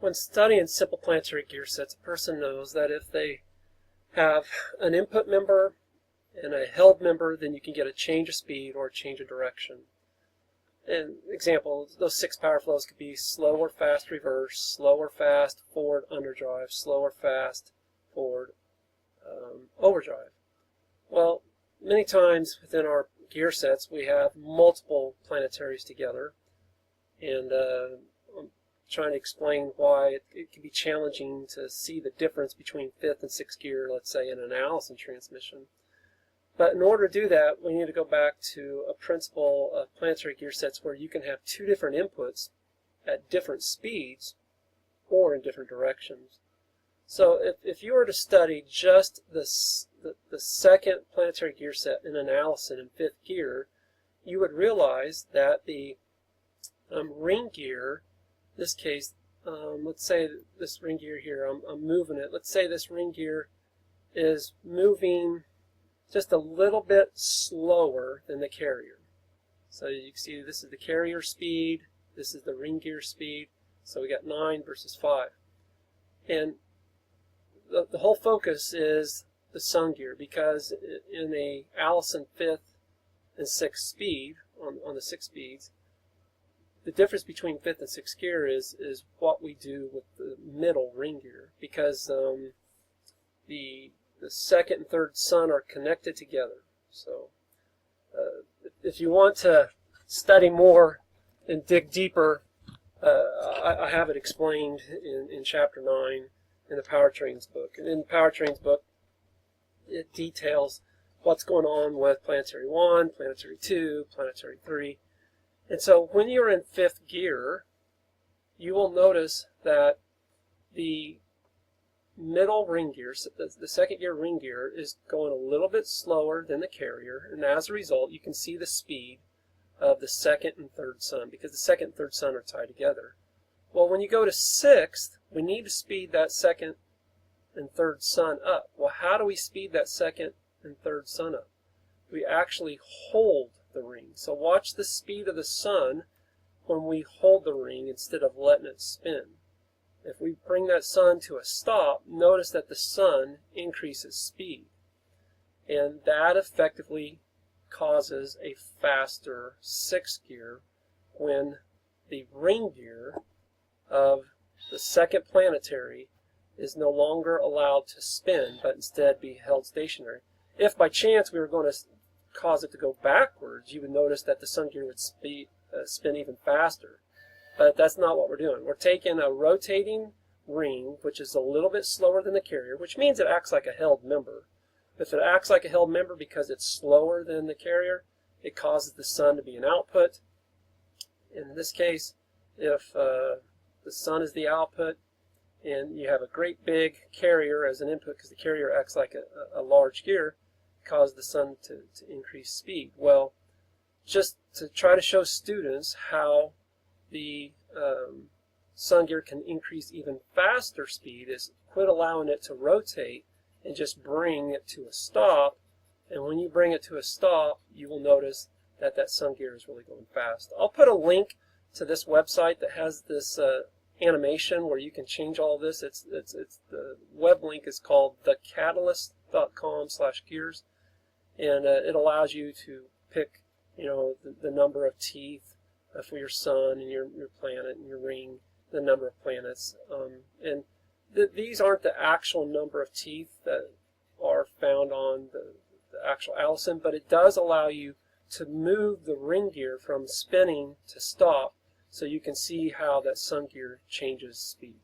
When studying simple planetary gear sets, a person knows that if they have an input member and a held member, then you can get a change of speed or a change of direction. An example, those 6 power flows could be slow or fast reverse, slow or fast forward underdrive, slow or fast forward overdrive. Well, many times within our gear sets we have multiple planetaries together, and I'm trying to explain why it can be challenging to see the difference between 5th and 6th gear, let's say in an Allison transmission. But in order to do that, we need to go back to a principle of planetary gear sets where you can have 2 different inputs at different speeds or in different directions. So if you were to study just the second planetary gear set in an Allison in 5th gear, you would realize that the ring gear, in this case, let's say this ring gear here, I'm moving it. Let's say this ring gear is moving just a little bit slower than the carrier. So you can see this is the carrier speed, this is the ring gear speed, so we got 9 versus 5. And the whole focus is the sun gear, because in a Allison 5th and 6th speed, on the 6 speeds, the difference between 5th and 6th gear is what we do with the middle ring gear, because the second and third sun are connected together. So if you want to study more and dig deeper, I have it explained in Chapter 9 in the Powertrains book. And in the Powertrains book, it details what's going on with Planetary 1, Planetary 2, Planetary 3. And so when you're in 5th gear, you will notice that the middle ring gear, the second gear ring gear, is going a little bit slower than the carrier, and as a result you can see the speed of the second and third sun, because the second and third sun are tied together. Well, when you go to 6th, we need to speed that second and third sun up. Well, how do we speed that second and third sun up? We actually hold the ring. So watch the speed of the sun when we hold the ring instead of letting it spin. If we bring that sun to a stop, notice that the sun increases speed. And that effectively causes a faster 6th gear when the ring gear of the second planetary is no longer allowed to spin, but instead be held stationary. If by chance we were going to cause it to go backwards, you would notice that the sun gear would spin even faster. But that's not what we're doing. We're taking a rotating ring, which is a little bit slower than the carrier, which means it acts like a held member. If it acts like a held member because it's slower than the carrier, it causes the sun to be an output. In this case, if the sun is the output and you have a great big carrier as an input, because the carrier acts like a large gear, it causes the sun to increase speed. Well, just to try to show students how the sun gear can increase even faster speed is quit allowing it to rotate and just bring it to a stop. And when you bring it to a stop, you will notice that that sun gear is really going fast. I'll put a link to this website that has this animation where you can change all of this. It's the web link is called thecatalyst.com/gears, and it allows you to pick, the number of teeth for your sun and your planet and your ring, the number of planets, and these aren't the actual number of teeth that are found on the actual Allison, but it does allow you to move the ring gear from spinning to stop, so you can see how that sun gear changes speed.